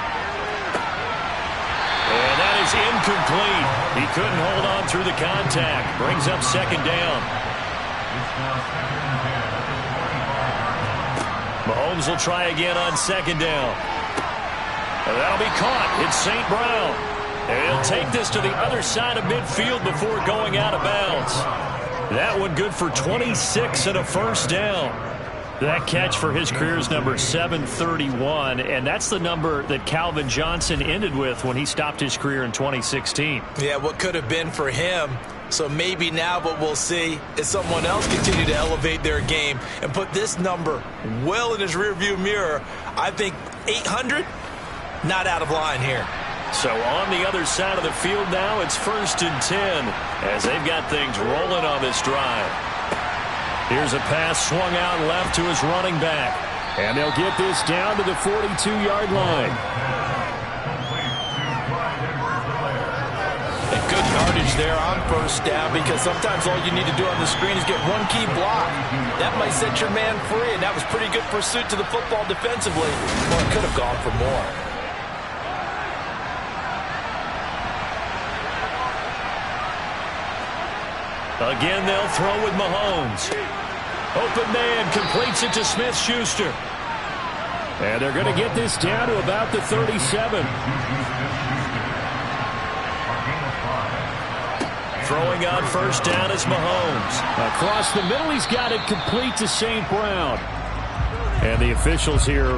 And that is incomplete. He couldn't hold on through the contact. Brings up second down. Mahomes will try again on second down. And that'll be caught. It's St. Brown. And he'll take this to the other side of midfield before going out of bounds. That one good for 26 and a first down. That catch for his career is number 731, and that's the number that Calvin Johnson ended with when he stopped his career in 2016. Yeah, what could have been for him. So maybe now what we'll see is someone else continue to elevate their game and put this number well in his rearview mirror. I think 800, not out of line here. So on the other side of the field now, it's 1st and 10 as they've got things rolling on this drive. Here's a pass swung out left to his running back. And they'll get this down to the 42-yard line. Good yardage there on first down, because sometimes all you need to do on the screen is get one key block. That might set your man free, and that was pretty good pursuit to the football defensively. Well, it could have gone for more. Again, they'll throw with Mahomes. Open man completes it to Smith-Schuster. And they're going to get this down to about the 37. Throwing on first down is Mahomes. Across the middle, he's got it complete to St. Brown. And the officials here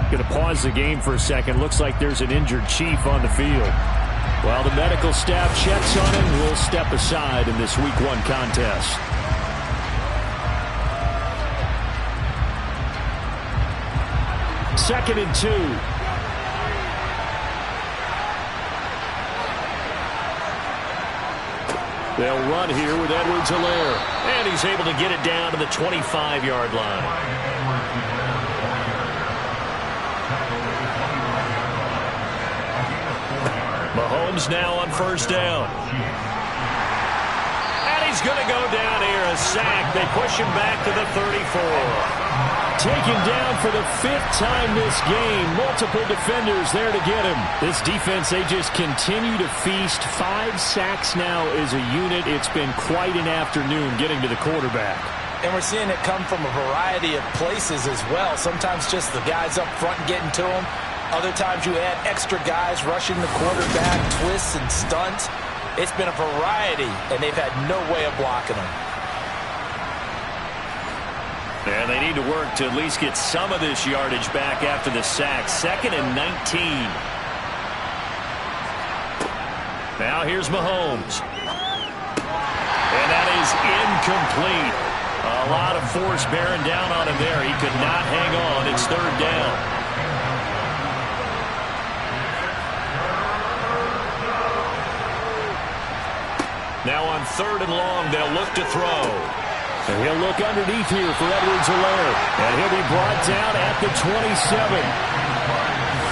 going to pause the game for a second. Looks like there's an injured Chief on the field. While the medical staff checks on him, we'll step aside in this Week 1 contest. Second and 2. They'll run here with Edwards-Helaire. And he's able to get it down to the 25-yard line. Mahomes now on first down. And he's going to go down here. A sack. They push him back to the 34. Taken down for the 5th time this game. Multiple defenders there to get him. This defense, they just continue to feast. 5 sacks now as a unit. It's been quite an afternoon getting to the quarterback. And we're seeing it come from a variety of places as well. Sometimes just the guys up front getting to him. Other times you add extra guys rushing the quarterback, twists and stunts. It's been a variety, and they've had no way of blocking him. And they need to work to at least get some of this yardage back after the sack. 2nd and 19. Now here's Mahomes. And that is incomplete. A lot of force bearing down on him there. He could not hang on. It's 3rd down. Now on 3rd and long, they'll look to throw. And he'll look underneath here for Edwards-Helaire. And he'll be brought down at the 27.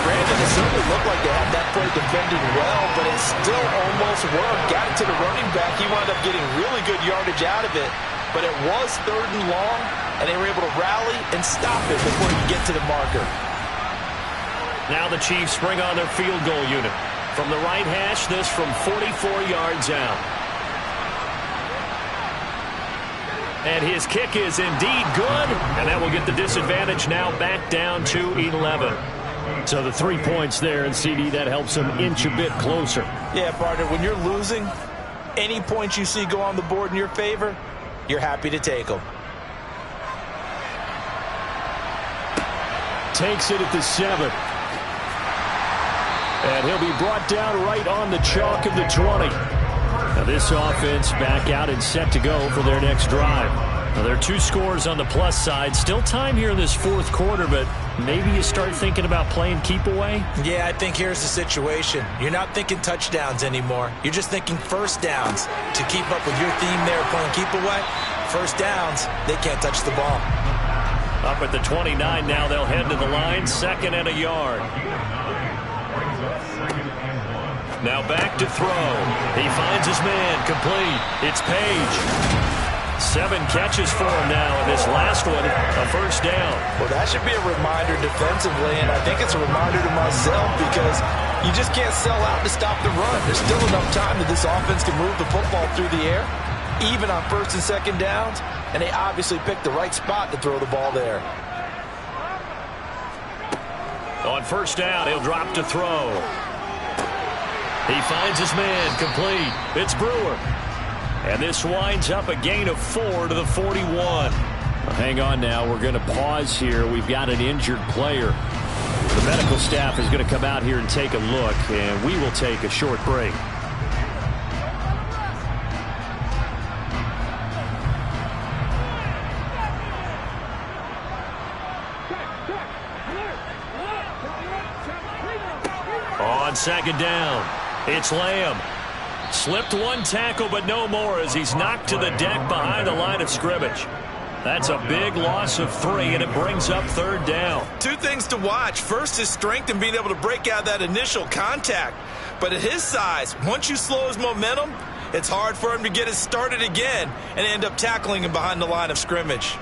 Brandon, it certainly looked like they had that play defended well, but it still almost worked. Got it to the running back. He wound up getting really good yardage out of it. But it was 3rd and long, and they were able to rally and stop it before you get to the marker. Now the Chiefs bring on their field goal unit. From the right hash, this from 44 yards out. And his kick is indeed good. And that will get the disadvantage now back down to 11. So the 3 points there, and CD, that helps him inch a bit closer. Yeah, partner, when you're losing, any points you see go on the board in your favor, you're happy to take them. Takes it at the 7. And he'll be brought down right on the chalk of the 20. Now this offense back out and set to go for their next drive. Now there are 2 scores on the plus side. Still time here in this fourth quarter, but maybe you start thinking about playing keep away? Yeah, I think here's the situation. You're not thinking touchdowns anymore. You're just thinking first downs. To keep up with your theme there, playing keep away, first downs, they can't touch the ball. Up at the 29 now, they'll head to the line, 2nd and a yard. Now back to throw. He finds his man, complete. It's Page. 7 catches for him now, and this last one, a first down. Well, that should be a reminder defensively, and I think it's a reminder to myself because you just can't sell out to stop the run. There's still enough time that this offense can move the football through the air, even on 1st and 2nd downs, and they obviously picked the right spot to throw the ball there. On 1st down, he'll drop to throw. He finds his man, complete. It's Brewer. And this winds up a gain of 4 to the 41. Well, hang on now. We're going to pause here. We've got an injured player. The medical staff is going to come out here and take a look, and we will take a short break. On 2nd down, it's Lamb. Slipped 1 tackle, but no more as he's knocked to the deck behind the line of scrimmage. That's a big loss of 3, and it brings up 3rd down. 2 things to watch. First, his strength in being able to break out that initial contact. But at his size, once you slow his momentum, it's hard for him to get it started again and end up tackling him behind the line of scrimmage.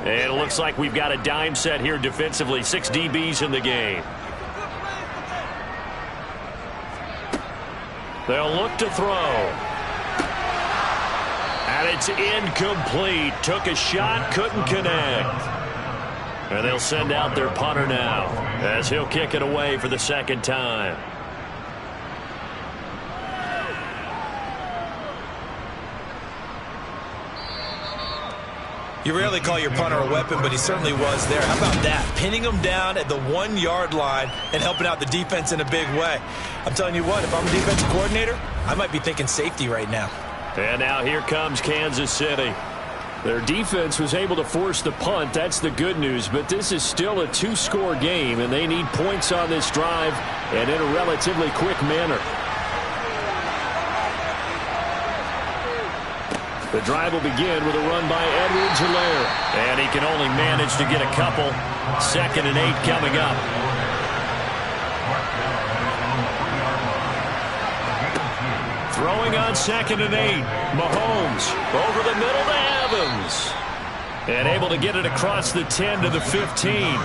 And it looks like we've got a dime set here defensively. 6 DBs in the game. They'll look to throw. And it's incomplete. Took a shot, couldn't connect. And they'll send out their punter now as he'll kick it away for the 2nd time. You rarely call your punter a weapon, but he certainly was there. How about that? Pinning him down at the 1-yard line and helping out the defense in a big way. I'm telling you what, if I'm a defensive coordinator, I might be thinking safety right now. And now here comes Kansas City. Their defense was able to force the punt. That's the good news. But this is still a 2-score game, and they need points on this drive and in a relatively quick manner. The drive will begin with a run by Edwards-Helaire. And he can only manage to get a couple. 2nd and 8 coming up. Throwing on 2nd and 8. Mahomes over the middle to Evans. And able to get it across the 10 to the 15.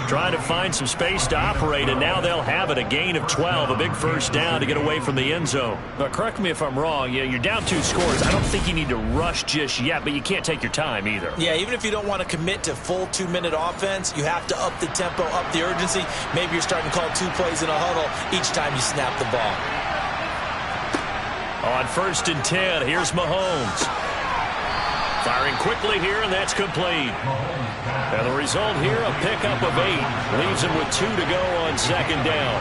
Trying to find some space to operate, and now they'll have it. A gain of 12, a big first down to get away from the end zone. But correct me if I'm wrong. You're down 2 scores. I don't think you need to rush just yet, but you can't take your time either. Yeah, even if you don't want to commit to full 2-minute offense, you have to up the tempo, up the urgency. Maybe you're starting to call 2 plays in a huddle each time you snap the ball. On 1st and 10, here's Mahomes. Firing quickly here, and that's complete. And the result here, a pickup of 8. Leaves him with 2 to go on 2nd down.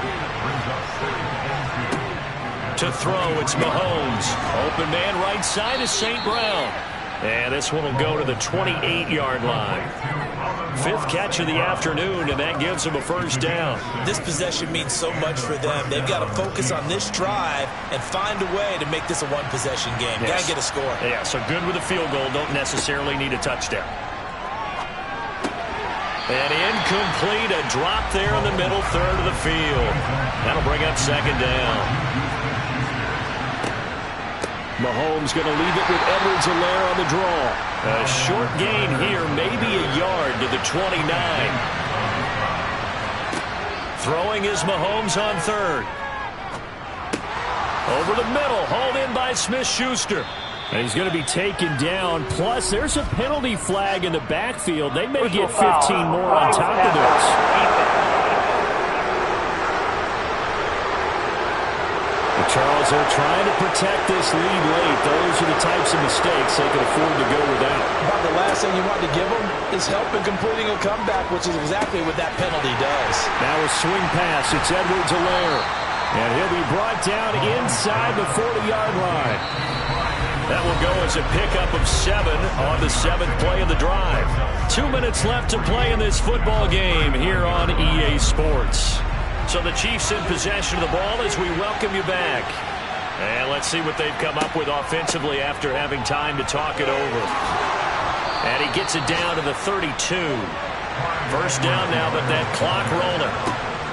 To throw, it's Mahomes. Open man right side is St. Brown. And this one will go to the 28-yard line. 5th catch of the afternoon, and that gives them a first down. This possession means so much for them. They've got to focus on this drive and find a way to make this a 1-possession game. Yes. Got to get a score. Yeah, so good with a field goal. Don't necessarily need a touchdown. And incomplete, a drop there in the middle third of the field. That'll bring up 2nd down. Mahomes going to leave it with Edwards-Helaire on the draw. A short gain here, maybe a yard to the 29. Throwing is Mahomes on third. Over the middle, hauled in by Smith-Schuster. And he's going to be taken down. Plus, there's a penalty flag in the backfield. They may get 15 more on top of this. Charles, they're trying to protect this lead late. Those are the types of mistakes they can afford to go without. About the last thing you want to give them is help in completing a comeback, which is exactly what that penalty does. Now a swing pass. It's Edwards-Helaire. And he'll be brought down inside the 40-yard line. That will go as a pickup of 7 on the 7th play of the drive. 2 minutes left to play in this football game here on EA Sports. So the Chiefs in possession of the ball as we welcome you back. And let's see what they've come up with offensively after having time to talk it over. And he gets it down to the 32. First down now, but that clock rolling.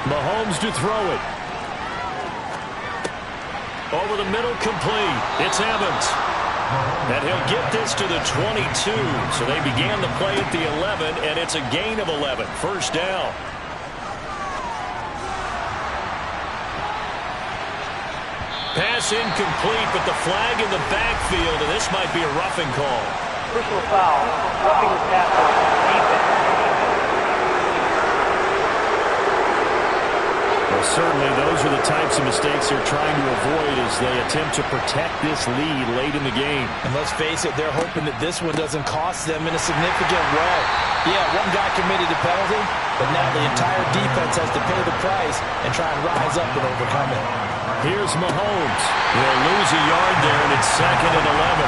Mahomes to throw it. Over the middle, complete. It's Evans. And he'll get this to the 22. So they began the play at the 11, and it's a gain of 11. First down. Pass incomplete, but the flag in the backfield, and this might be a roughing call. Personal foul. Roughing the passer. Defense. Well, certainly those are the types of mistakes they're trying to avoid as they attempt to protect this lead late in the game. And let's face it, they're hoping that this one doesn't cost them in a significant way. Yeah, one guy committed a penalty, but now the entire defense has to pay the price and try and rise up and overcome it. Here's Mahomes. He'll lose a yard there, and it's 2nd and 11.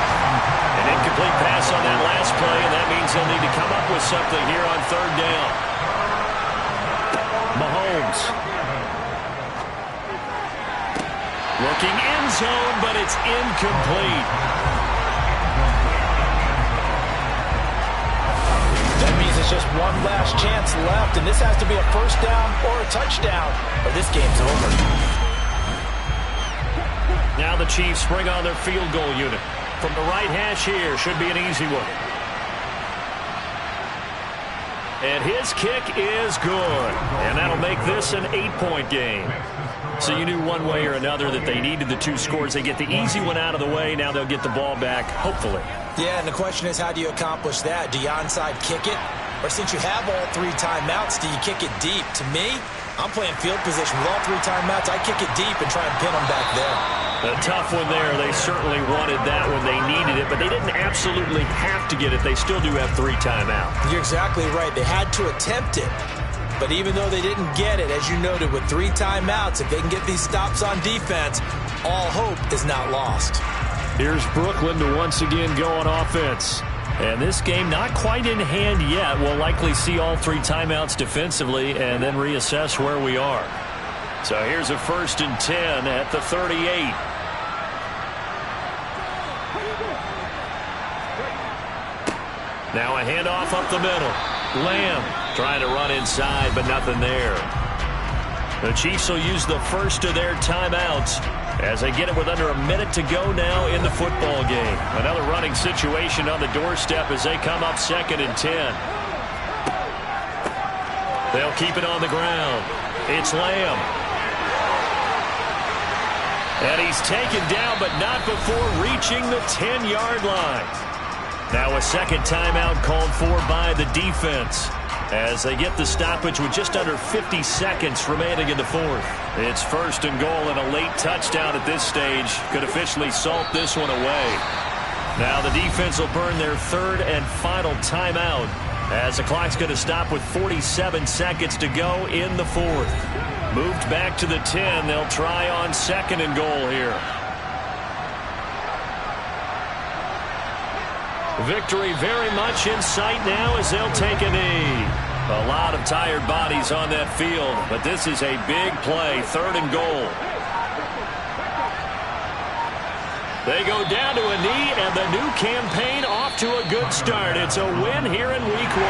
An incomplete pass on that last play, and that means they'll need to come up with something here on 3rd down. Mahomes. Looking end zone, but it's incomplete. That means it's just one last chance left, and this has to be a first down or a touchdown, or this game's over. Now the Chiefs bring on their field goal unit. From the right hash here, should be an easy one. And his kick is good. And that'll make this an 8-point game. So you knew one way or another that they needed the 2 scores. They get the easy one out of the way. Now they'll get the ball back, hopefully. Yeah, and the question is, how do you accomplish that? Do you onside kick it? Or since you have all 3 timeouts, do you kick it deep? To me, I'm playing field position with all 3 timeouts. I kick it deep and try and pin them back there. A tough one there. They certainly wanted that when they needed it, but they didn't absolutely have to get it. They still do have 3 timeouts. You're exactly right. They had to attempt it. But even though they didn't get it, as you noted, with 3 timeouts, if they can get these stops on defense, all hope is not lost. Here's Brooklyn to once again go on offense. And this game not quite in hand yet. We'll likely see all 3 timeouts defensively and then reassess where we are. So here's a 1st and 10 at the 38. Now a handoff up the middle. Lamb trying to run inside, but nothing there. The Chiefs will use the first of their timeouts as they get it with under a minute to go now in the football game. Another running situation on the doorstep as they come up 2nd and 10. They'll keep it on the ground. It's Lamb. And he's taken down, but not before reaching the 10-yard line. Now a second timeout called for by the defense as they get the stoppage with just under 50 seconds remaining in the 4th. It's 1st and goal, and a late touchdown at this stage could officially salt this one away. Now the defense will burn their 3rd and final timeout as the clock's going to stop with 47 seconds to go in the 4th. Moved back to the 10. They'll try on 2nd and goal here. Victory very much in sight now as they'll take a knee. A lot of tired bodies on that field, but this is a big play, 3rd and goal. They go down to a knee, and the new campaign off to a good start. It's a win here in Week 1.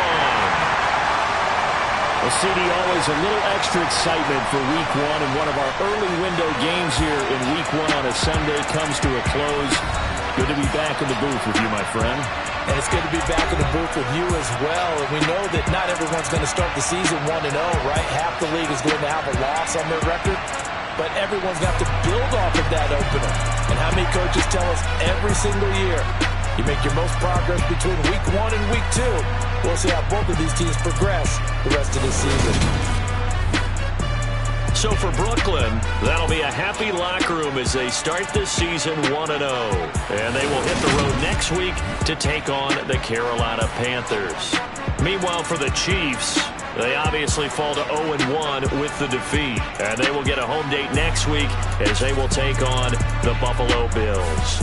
Well, CD, always a little extra excitement for Week 1 and one of our early window games here in Week 1 as Sunday comes to a close. Good to be back in the booth with you, my friend. And it's good to be back in the booth with you as well. And we know that not everyone's going to start the season 1-0, right? Half the league is going to have a loss on their record. But everyone's got to build off of that opener. And how many coaches tell us every single year, you make your most progress between week 1 and week 2. We'll see how both of these teams progress the rest of the season. So for Brooklyn, that'll be a happy locker room as they start this season 1-0. And they will hit the road next week to take on the Carolina Panthers. Meanwhile, for the Chiefs, they obviously fall to 0-1 with the defeat. And they will get a home date next week as they will take on the Buffalo Bills.